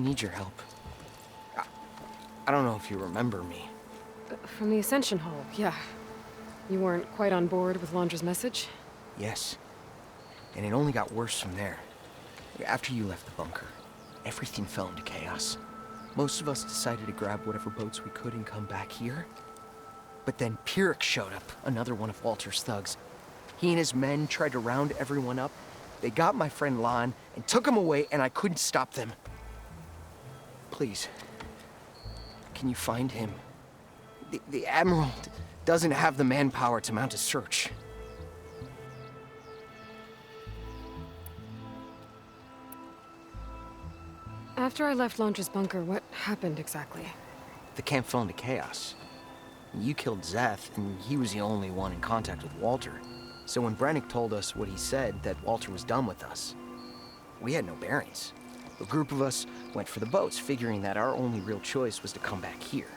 need your help. I don't know if you remember me. From the Ascension Hall, yeah. You weren't quite on board with Londra's message? Yes. And it only got worse from there. After you left the bunker, everything fell into chaos. Most of us decided to grab whatever boats we could and come back here. But then Pyrrhic showed up, another one of Walter's thugs. He and his men tried to round everyone up. They got my friend Lon and took him away, and I couldn't stop them. Please, can you find him? The Admiral doesn't have the manpower to mount a search. After I left Londra's bunker, what happened exactly? The camp fell into chaos. You killed Szeth, and he was the only one in contact with Walter. So when Brannick told us what he said, that Walter was done with us, we had no bearings. A group of us went for the boats, figuring that our only real choice was to come back here.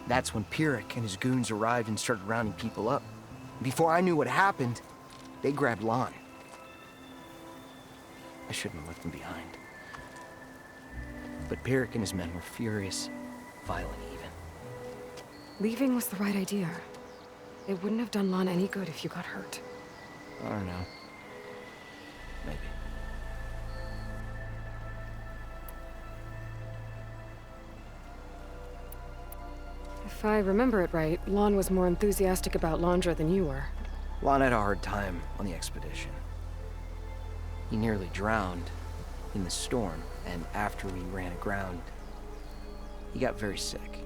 That's when Pyrrhic and his goons arrived and started rounding people up. Before I knew what happened, they grabbed Lon. I shouldn't have left him behind. But Pyrrhic and his men were furious, violent even. Leaving was the right idea. It wouldn't have done Lon any good if you got hurt. I don't know. Maybe. If I remember it right, Lon was more enthusiastic about Londra than you were. Lon had a hard time on the expedition. He nearly drowned in the storm, and after we ran aground, he got very sick.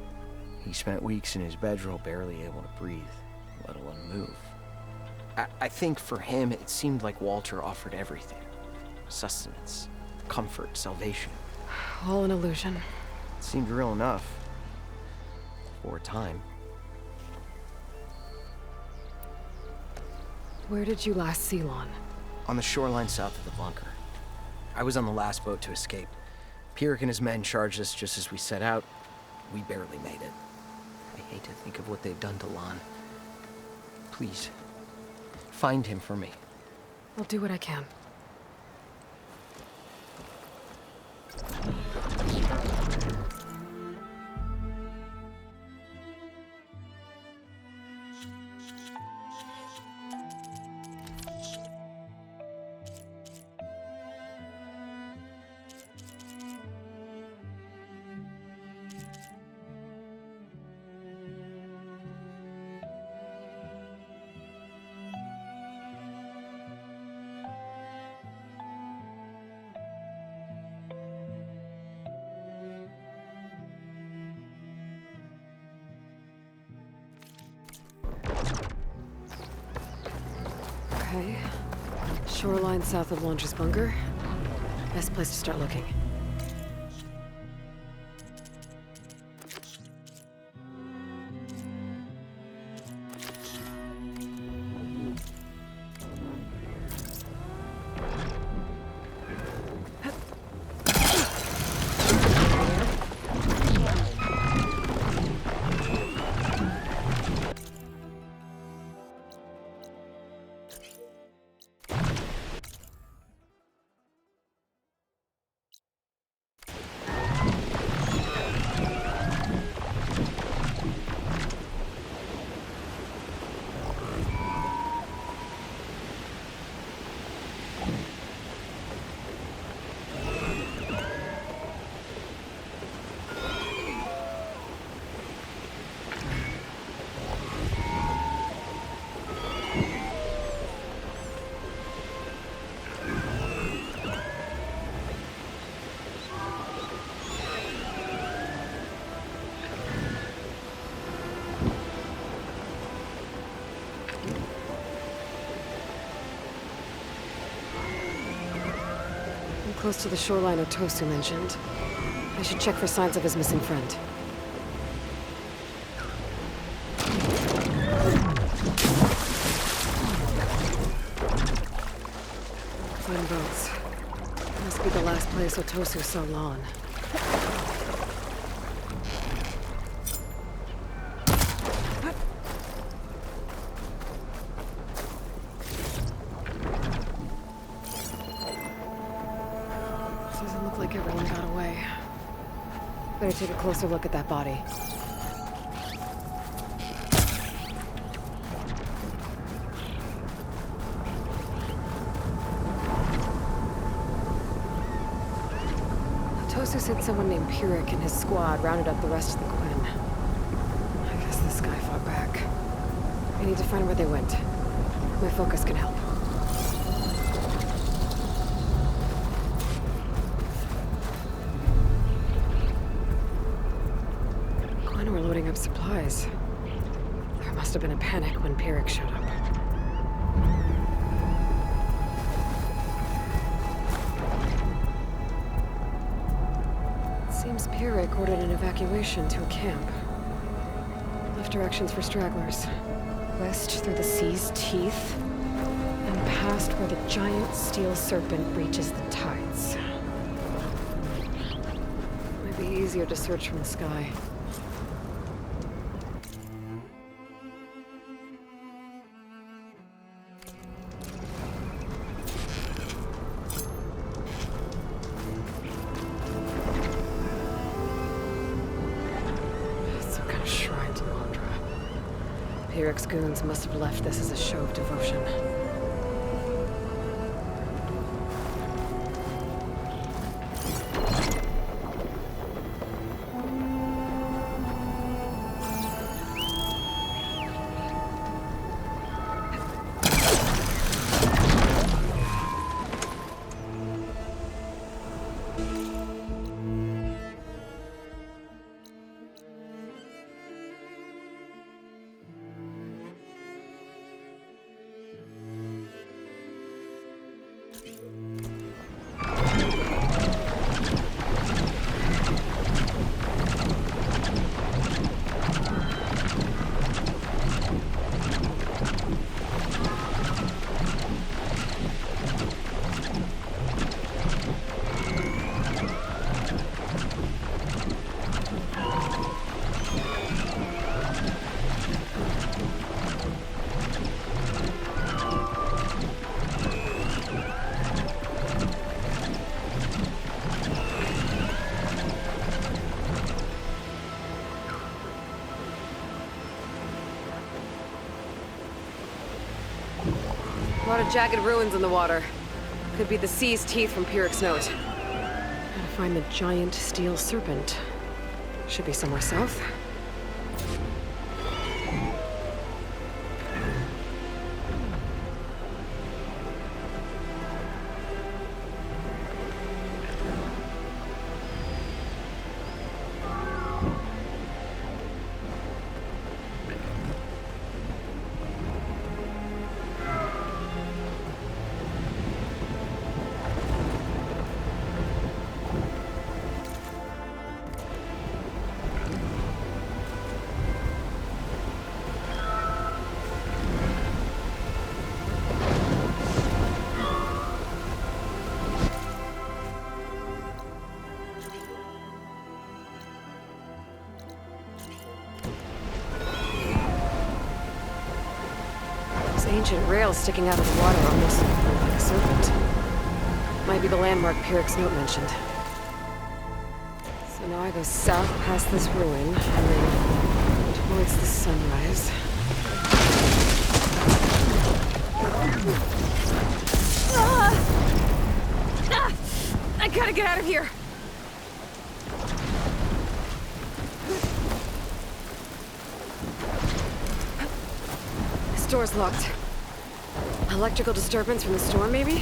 He spent weeks in his bedroll, barely able to breathe, let alone move. I think for him, it seemed like Walter offered everything. Sustenance, comfort, salvation. All an illusion. It seemed real enough. For a time. Where did you last see Lon? On the shoreline south of the bunker. I was on the last boat to escape. Pyrrhic and his men charged us just as we set out. We barely made it. I hate to think of what they've done to Lon. Please, find him for me. I'll do what I can. Okay. Shoreline south of Londra's bunker. Best place to start looking. Close to the shoreline Otosu mentioned. I should check for signs of his missing friend. Fine boats. Must be the last place Otosu saw Lon. Doesn't look like everyone got away. Better take a closer look at that body. Tosu said someone named Pyrrhic and his squad rounded up the rest of the Quinn. I guess this guy fought back. I need to find where they went. My focus can help. Quinn were loading up supplies. There must have been a panic when Pyrrhic showed up. Seems Pyrrhic ordered an evacuation to a camp. Left directions for stragglers. West through the sea's teeth, and past where the giant steel serpent reaches the tides. Might be easier to search from the sky. Pyrrhic's goons must have left this as a show of devotion. A lot of jagged ruins in the water. Could be the sea's teeth from Pyrrhic's note. Gotta find the giant steel serpent. Should be somewhere south. Ancient rails sticking out of the water almost like a serpent. Might be the landmark Pyrrhic's note mentioned. So now I go south past this ruin, and then towards the sunrise. I gotta get out of here! This door's locked. Electrical disturbance from the storm, maybe?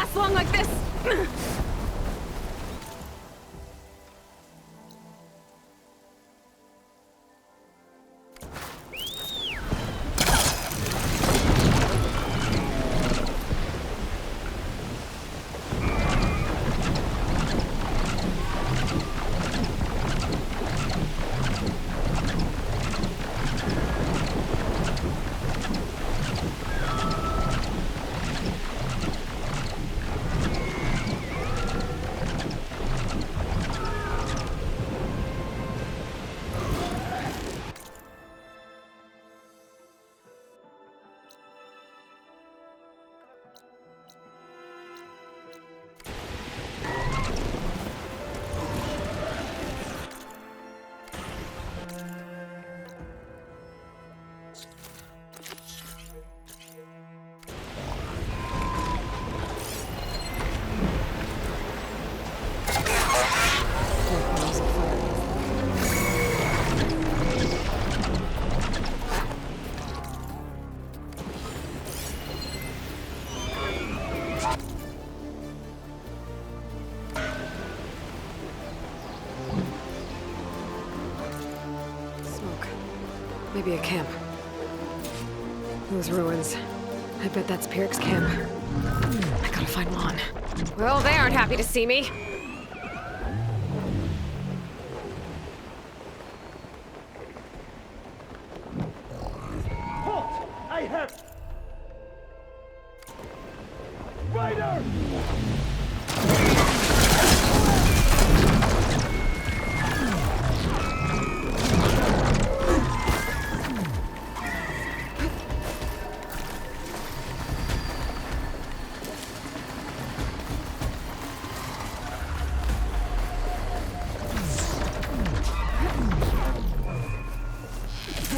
last long like this! Maybe a camp. Those ruins. I bet that's Pyrrhic's camp. I gotta find Lon. Well, they aren't happy to see me. Halt! I have... Rider!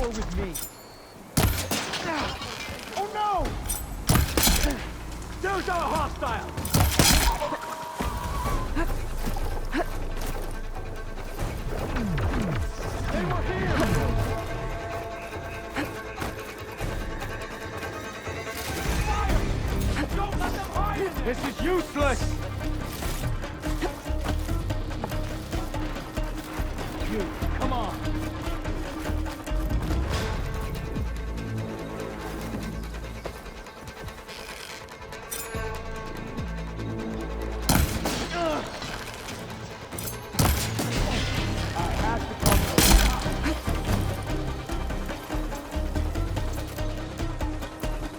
With me. Oh no! There's our hostile! They were here! Fire! Don't let them hide in there! This is useless! You, come on!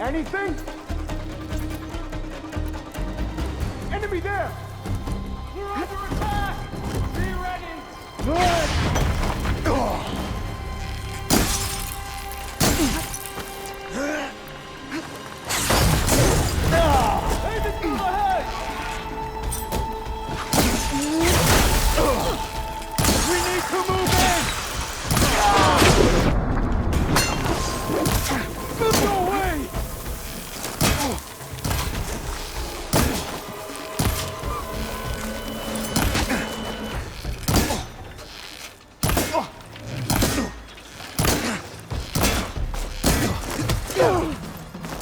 Anything? Enemy there! We're under attack! Be ready! Good! David, go ahead! We need to move in! No way!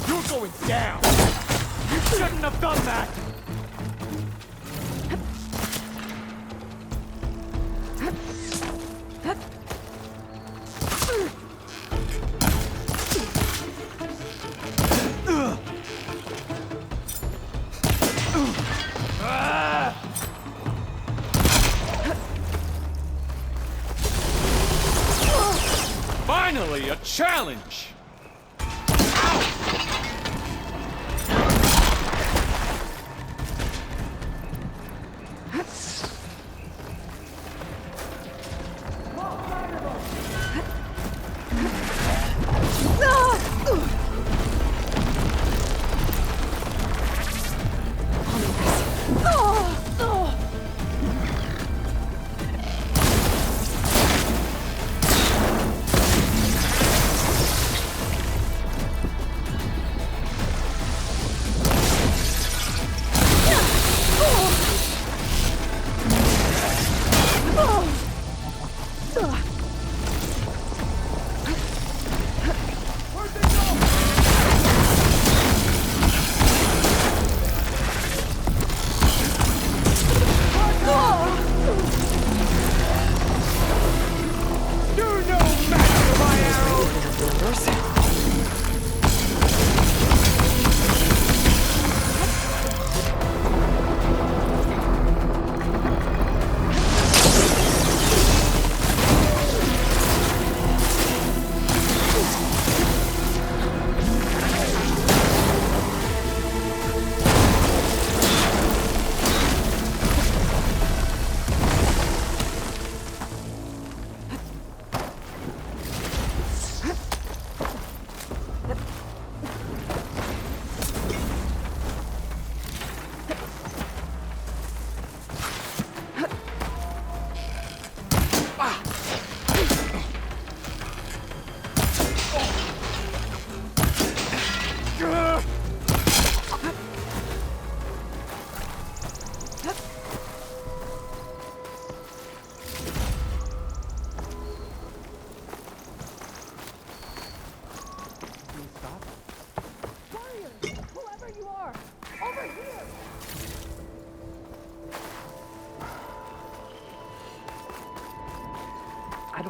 You're going down! You shouldn't have done that! Finally, a challenge!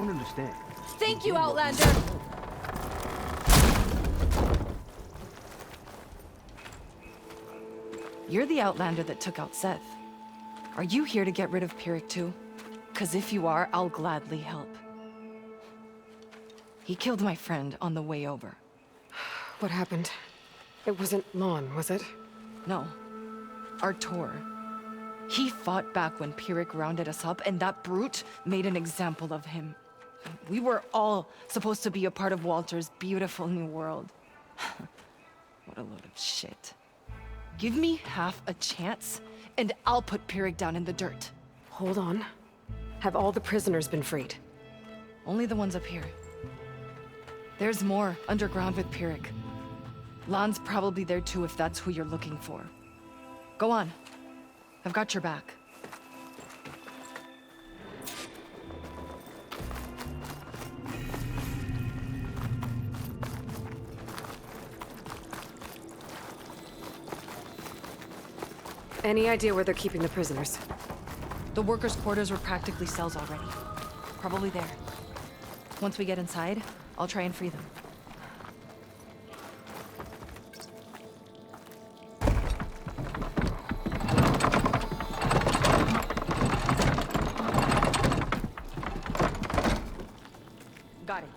don't understand. Thank you, Outlander! You're the Outlander that took out Seth. Are you here to get rid of Pyrrhic too? 'Cause if you are, I'll gladly help. He killed my friend on the way over. What happened? It wasn't Lon, was it? No. Artur. He fought back when Pyrrhic rounded us up, and that brute made an example of him. We were all supposed to be a part of Walter's beautiful new world. What a load of shit. Give me half a chance, and I'll put Pyrrhic down in the dirt. Hold on. Have all the prisoners been freed? Only the ones up here. There's more underground with Pyrrhic. Lon's probably there too if that's who you're looking for. Go on. I've got your back. Any idea where they're keeping the prisoners? The workers' quarters were practically cells already. Probably there. Once we get inside, I'll try and free them. Got it.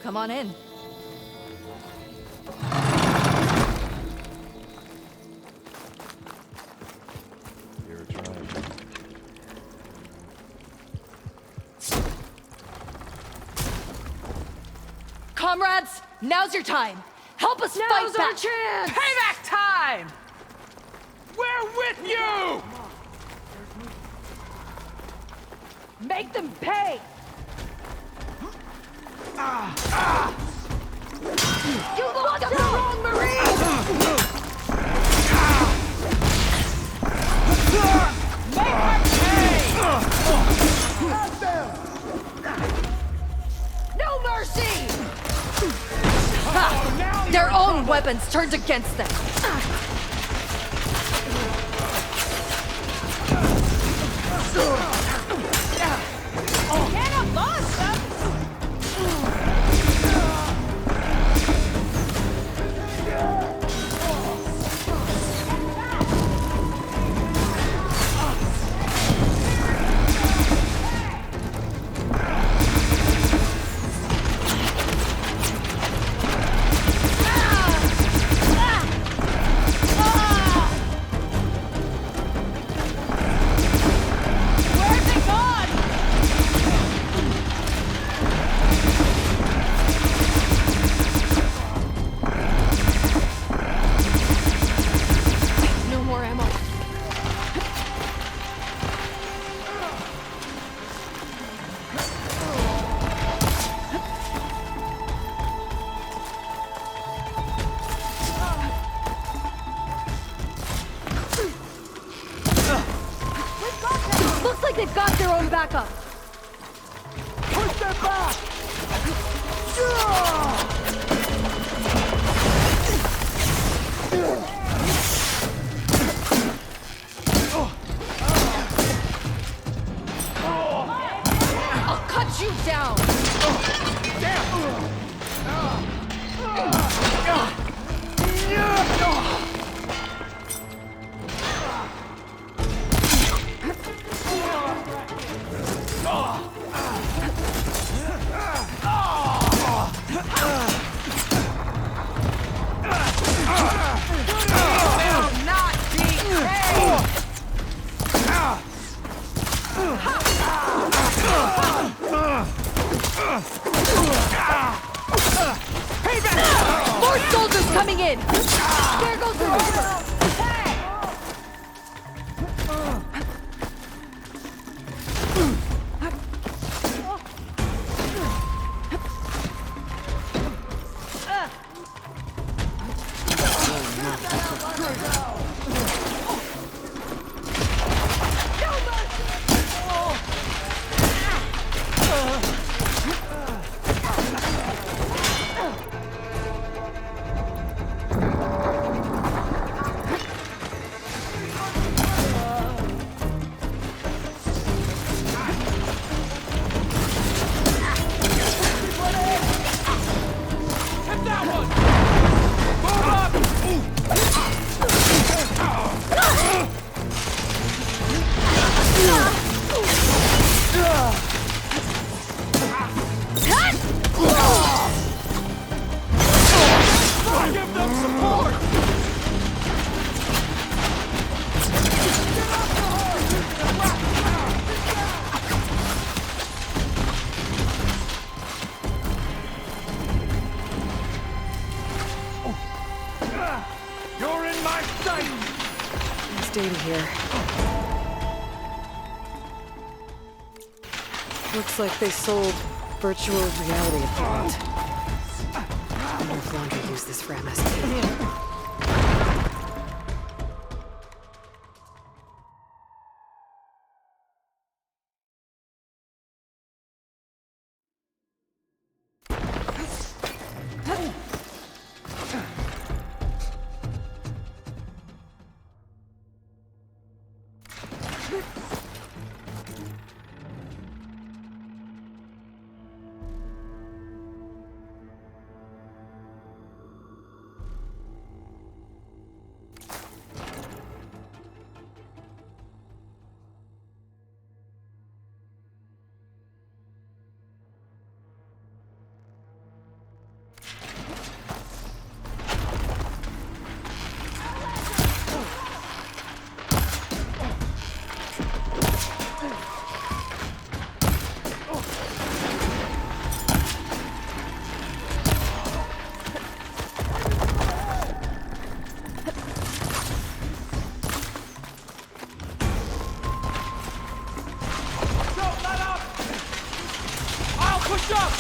Come on in. Comrades, now's your time. Help us fight Now's our back. chance! Payback time! We're with you! Make them pay. You looked up the wrong Marine. Make her pay! No mercy. Ha! Their own weapons turned against them. Cannot lost them! Where's it gone? No more ammo. Looks like they've got their own backup. Push them back! I'll cut you down. More soldiers coming in. There goes the order. data here. Looks like they sold virtual reality equipment. I wonder if Laundry used this for MST. Push up!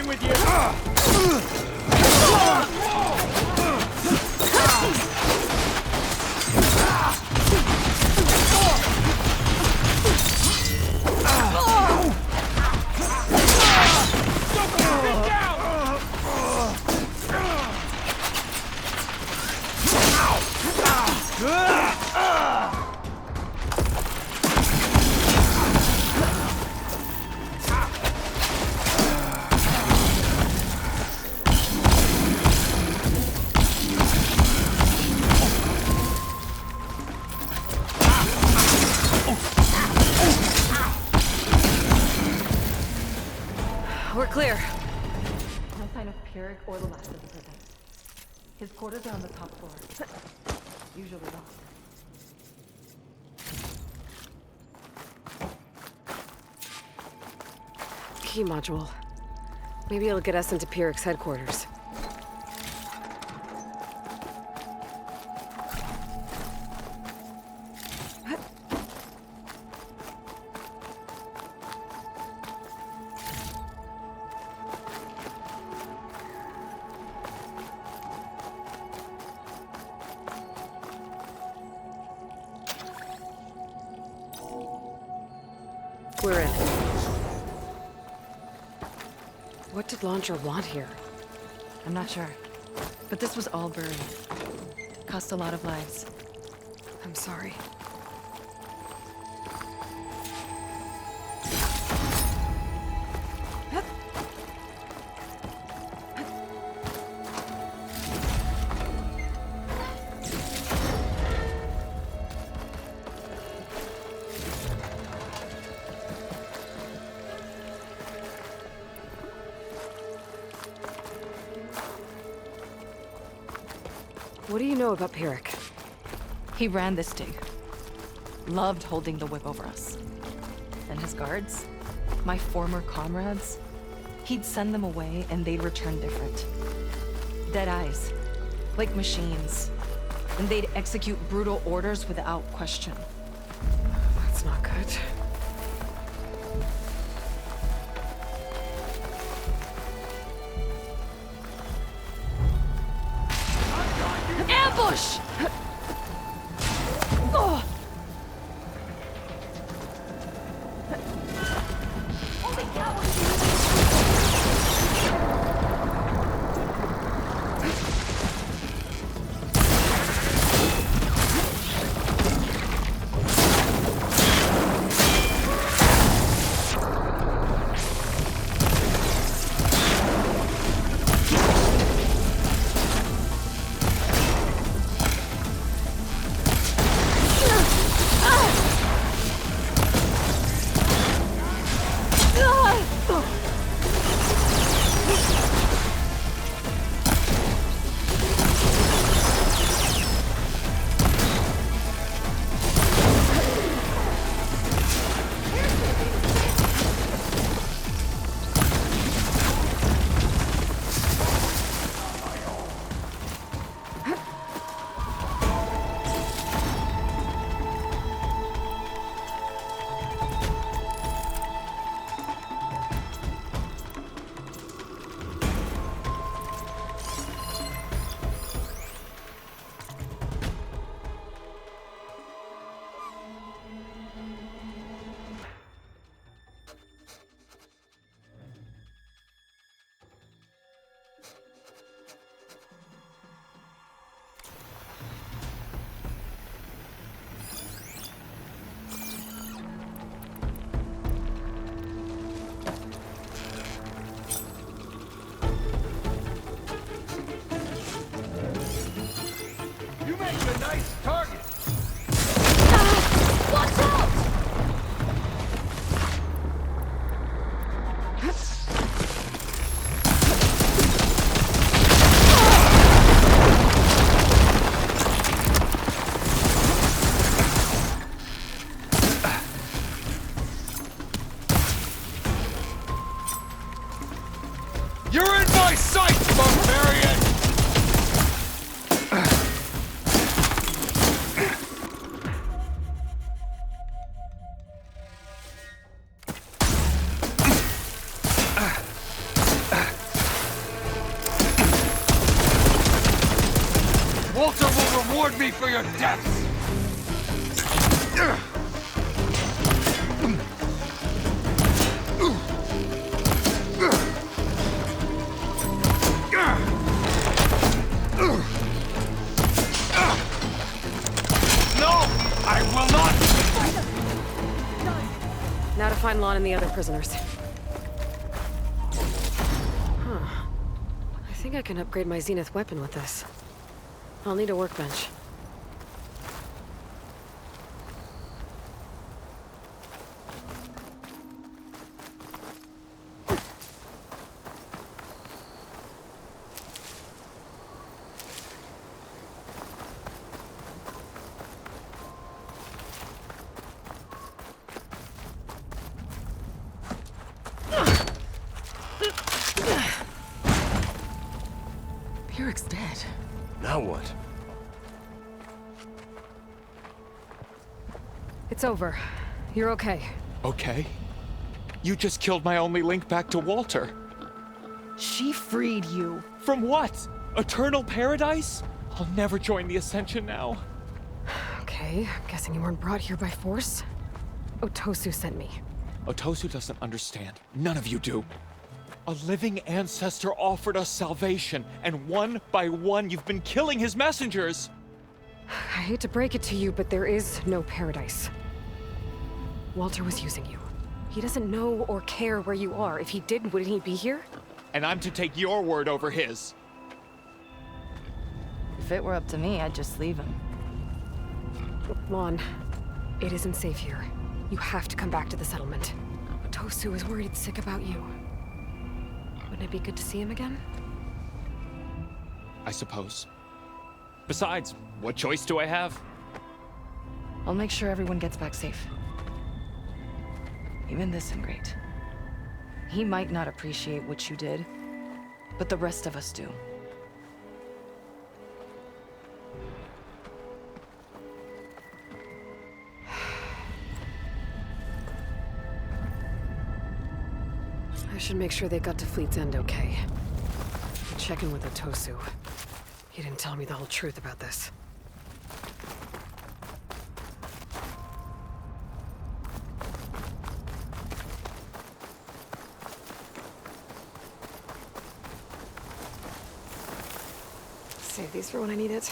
With you! We're clear. No sign of Pyrrhic or the last of the prison. His quarters are on the top floor. Usually locked. Key module. Maybe it'll get us into Pyrrhic's headquarters. We're in. What did Laundra want here? I'm not sure. But this was all buried. Cost a lot of lives. I'm sorry. What do you know about Pyrrhic? He ran this dig. Loved holding the whip over us. And his guards, my former comrades, he'd send them away and they'd return different. Dead eyes, like machines. And they'd execute brutal orders without question. That's not good. Ambush! Oh! You make a nice target. Watch out! You're in my sight, barbarian! Walter will reward me for your deaths! No! I will not! Now to find Lon and the other prisoners. Huh. I think I can upgrade my Zenith weapon with this. I'll need a workbench. Pyrrhic's dead. Now what? It's over. You're okay. Okay. You just killed my only link back to Walter. She freed you. From what? Eternal paradise? I'll never join the Ascension now. Okay, I'm guessing you weren't brought here by force. Otosu sent me. Otosu doesn't understand. None of you do. A living ancestor offered us salvation, and one by one you've been killing his messengers! I hate to break it to you, but there is no paradise. Walter was using you. He doesn't know or care where you are. If he did, wouldn't he be here? And I'm to take your word over his. If it were up to me, I'd just leave him. Lon, it isn't safe here. You have to come back to the settlement. Otosu is worried sick about you. Wouldn't it be good to see him again? I suppose. Besides, what choice do I have? I'll make sure everyone gets back safe. Even this ingrate. He might not appreciate what you did, but the rest of us do. I should make sure they got to Fleet's End okay. Check in with Otosu. He didn't tell me the whole truth about this. Save these for when I need it.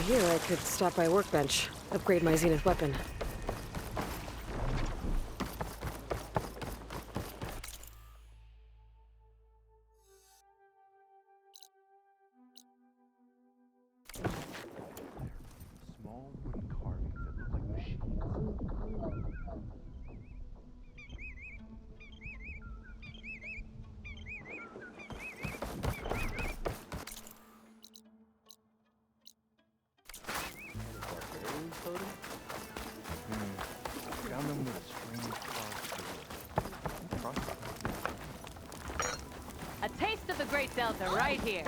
Here, I could stop by a workbench, upgrade my Zenith weapon. Small wooden carvings that look like machines. Found them with a strange cross. A taste of the Great Delta right here.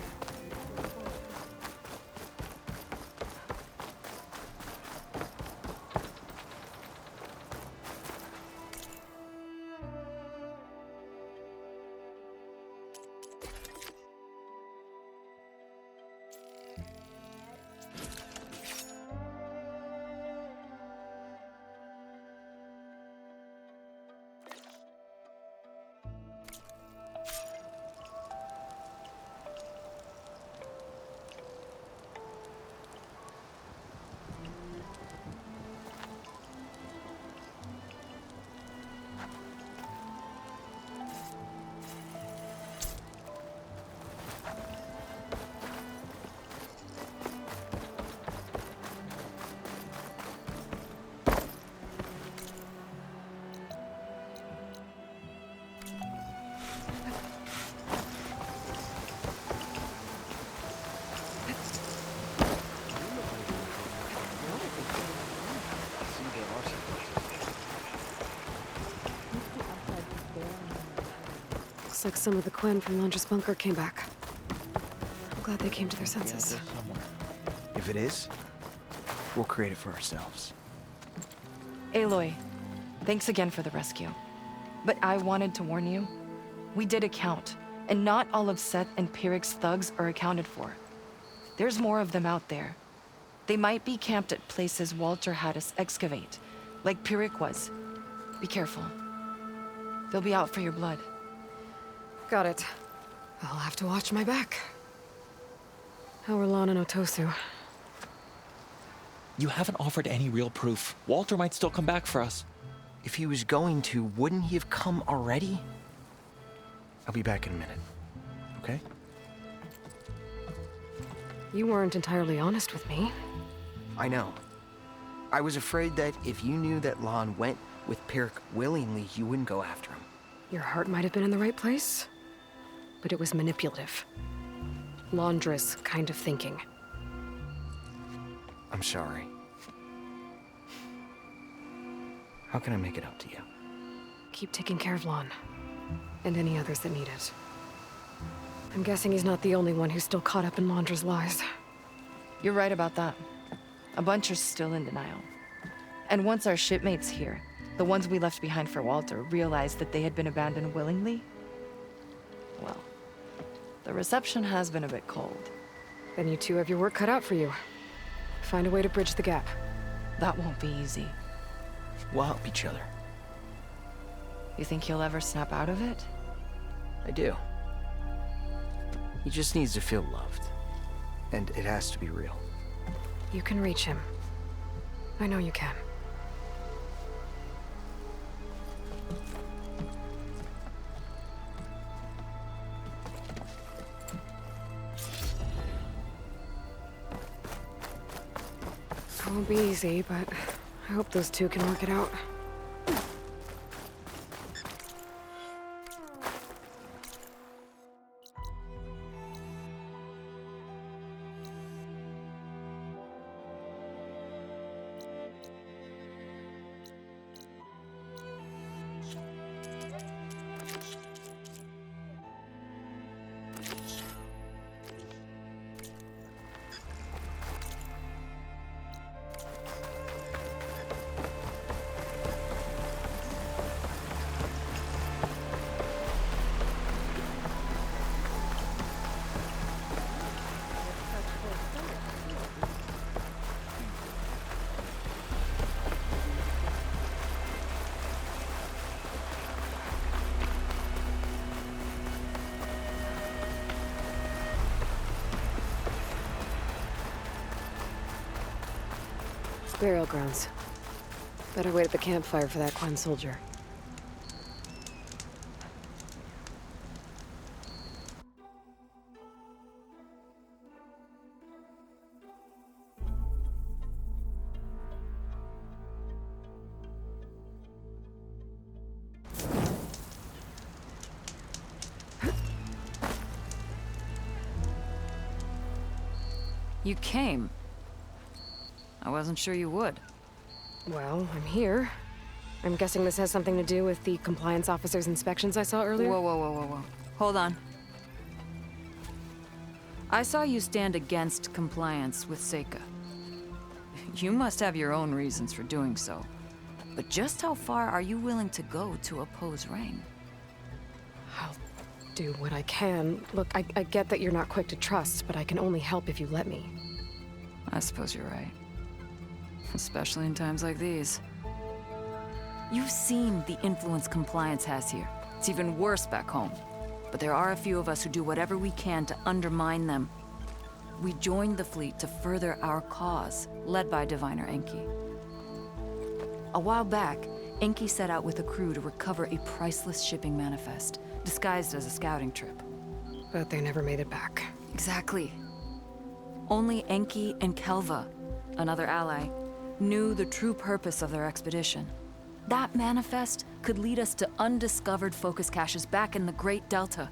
Looks like some of the Quen from Londra's bunker came back. I'm glad they came to their senses. If it is, we'll create it for ourselves. Aloy, thanks again for the rescue. But I wanted to warn you, we did a count, and not all of Seth and Pyrrhic's thugs are accounted for. There's more of them out there. They might be camped at places Walter had us excavate, like Pyrrhic was. Be careful. They'll be out for your blood. Got it. I'll have to watch my back. How are Lon and Otosu? You haven't offered any real proof. Walter might still come back for us. If he was going to, wouldn't he have come already? I'll be back in a minute, okay? You weren't entirely honest with me. I know. I was afraid that if you knew that Lon went with Pyrrhic willingly, you wouldn't go after him. Your heart might have been in the right place, but it was manipulative. Laundress kind of thinking. I'm sorry. How can I make it up to you? Keep taking care of Lon. And any others that need it. I'm guessing he's not the only one who's still caught up in Laundra's lies. You're right about that. A bunch are still in denial. And once our shipmates here, the ones we left behind for Walter, realized that they had been abandoned willingly, well, the reception has been a bit cold. Then you two have your work cut out for you. Find a way to bridge the gap. That won't be easy. We'll help each other. You think he'll ever snap out of it? I do. He just needs to feel loved. And it has to be real. You can reach him. I know you can. It won't be easy, but I hope those two can work it out. Burial grounds. Better wait at the campfire for that Quen soldier. You came. I wasn't sure you would. Well, I'm here. I'm guessing this has something to do with the compliance officer's inspections I saw earlier? Whoa. Hold on. I saw you stand against compliance with Seika. You must have your own reasons for doing so. But just how far are you willing to go to oppose Rain? I'll do what I can. Look, I get that you're not quick to trust, but I can only help if you let me. I suppose you're right. Especially in times like these. You've seen the influence compliance has here. It's even worse back home. But there are a few of us who do whatever we can to undermine them. We joined the fleet to further our cause, led by Diviner Enki. A while back, Enki set out with a crew to recover a priceless shipping manifest, disguised as a scouting trip. But they never made it back. Exactly. Only Enki and Kelva, another ally, knew the true purpose of their expedition. That manifest could lead us to undiscovered focus caches back in the Great Delta.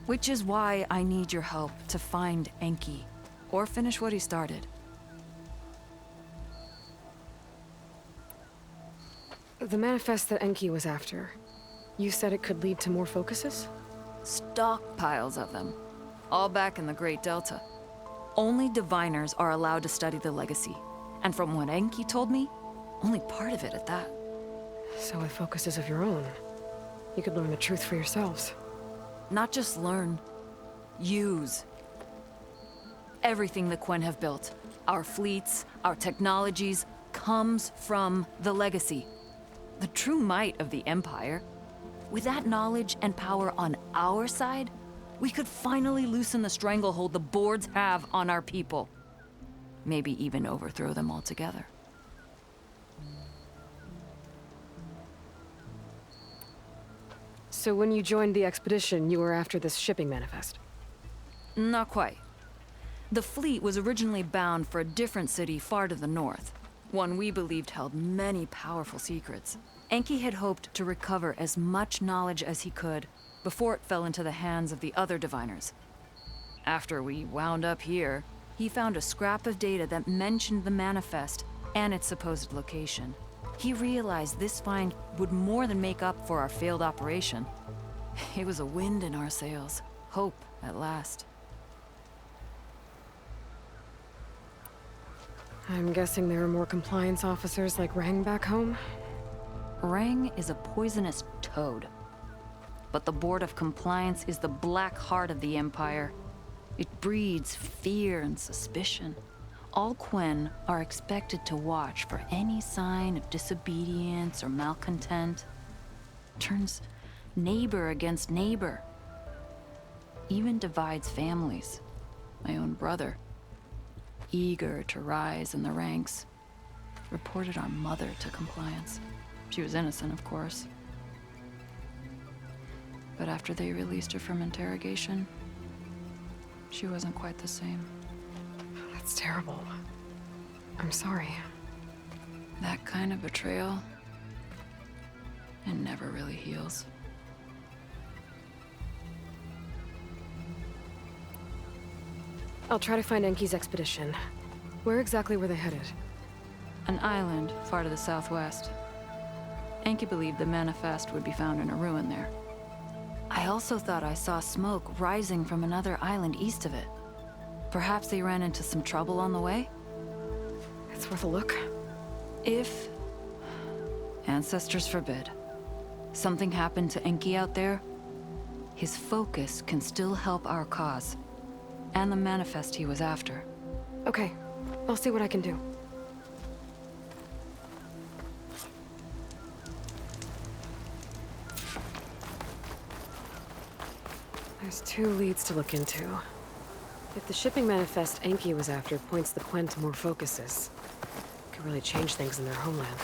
Which is why I need your help to find Enki, or finish what he started. The manifest that Enki was after, you said it could lead to more focuses? Stockpiles of them, all back in the Great Delta. Only diviners are allowed to study the legacy. And from what Enki told me, only part of it at that. So with focuses of your own, you could learn the truth for yourselves. Not just learn, use. Everything the Quen have built, our fleets, our technologies, comes from the legacy. The true might of the Empire. With that knowledge and power on our side, we could finally loosen the stranglehold the boards have on our people. Maybe even overthrow them altogether. So when you joined the expedition, you were after this shipping manifest? Not quite. The fleet was originally bound for a different city far to the north, one we believed held many powerful secrets. Enki had hoped to recover as much knowledge as he could before it fell into the hands of the other diviners. After we wound up here, he found a scrap of data that mentioned the manifest and its supposed location. He realized this find would more than make up for our failed operation. It was a wind in our sails. Hope, at last. I'm guessing there are more compliance officers like Rang back home? Rang is a poisonous toad. But the Board of Compliance is the black heart of the Empire. It breeds fear and suspicion. All Quen are expected to watch for any sign of disobedience or malcontent. Turns neighbor against neighbor. Even divides families. My own brother, eager to rise in the ranks, reported our mother to Compliance. She was innocent, of course. But after they released her from interrogation, she wasn't quite the same. That's terrible. I'm sorry. That kind of betrayal, it never really heals. I'll try to find Enki's expedition. Where exactly were they headed? An island far to the southwest. Enki believed the manifest would be found in a ruin there. I also thought I saw smoke rising from another island east of it. Perhaps they ran into some trouble on the way? It's worth a look. If, ancestors forbid, something happened to Enki out there, his focus can still help our cause, and the manifest he was after. Okay, I'll see what I can do. There's 2 leads to look into. If the shipping manifest Enki was after points the Quen to more focuses, it could really change things in their homeland.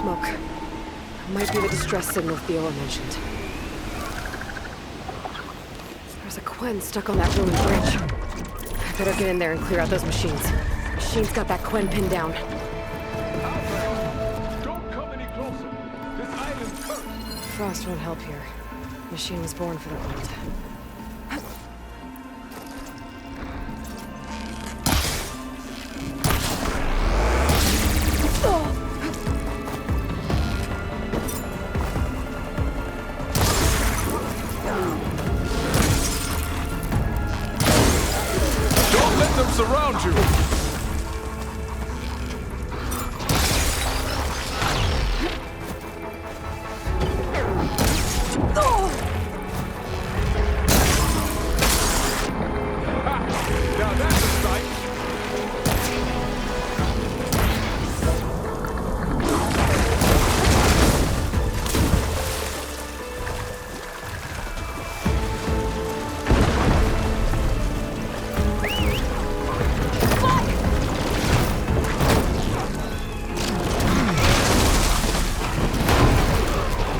smoke. Might be the distress signal Theola mentioned. There's a Quen stuck on that ruined bridge. I better get in there and clear out those machines. Machine's got that Quen pinned down. Don't come any closer. This island's cursed. Frost won't help here. Machine was born for the cold. Don't let them surround you. Now that's a sight.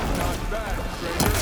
Not bad, stranger.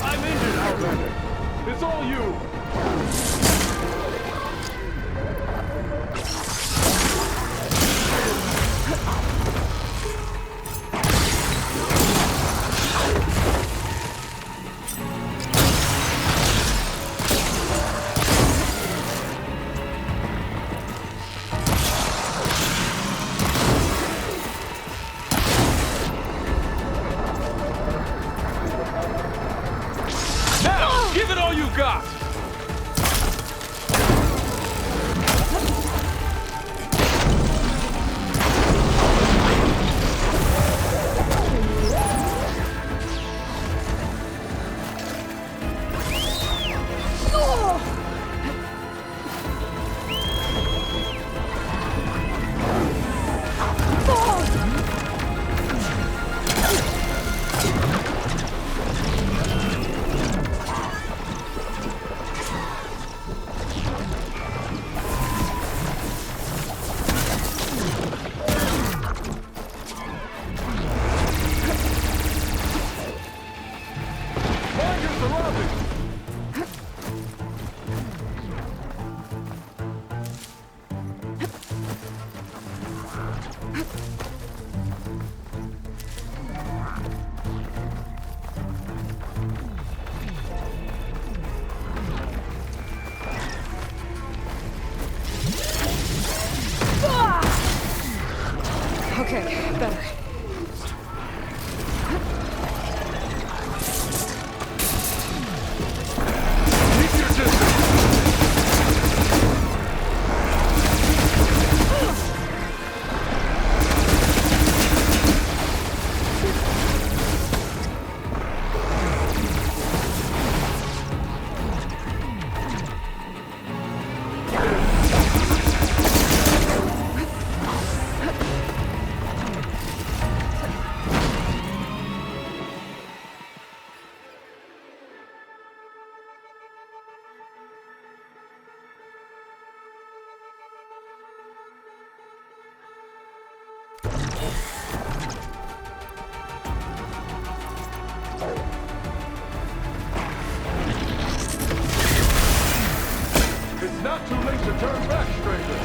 I'm injured, Outlander. It's all you. Now, give it all you got. Mind your surroundings. Okay, better. Keep your distance. It's not too late to turn back, stranger.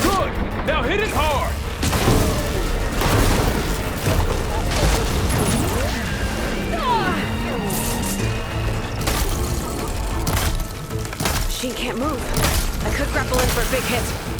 Good. Now hit it hard. big hit.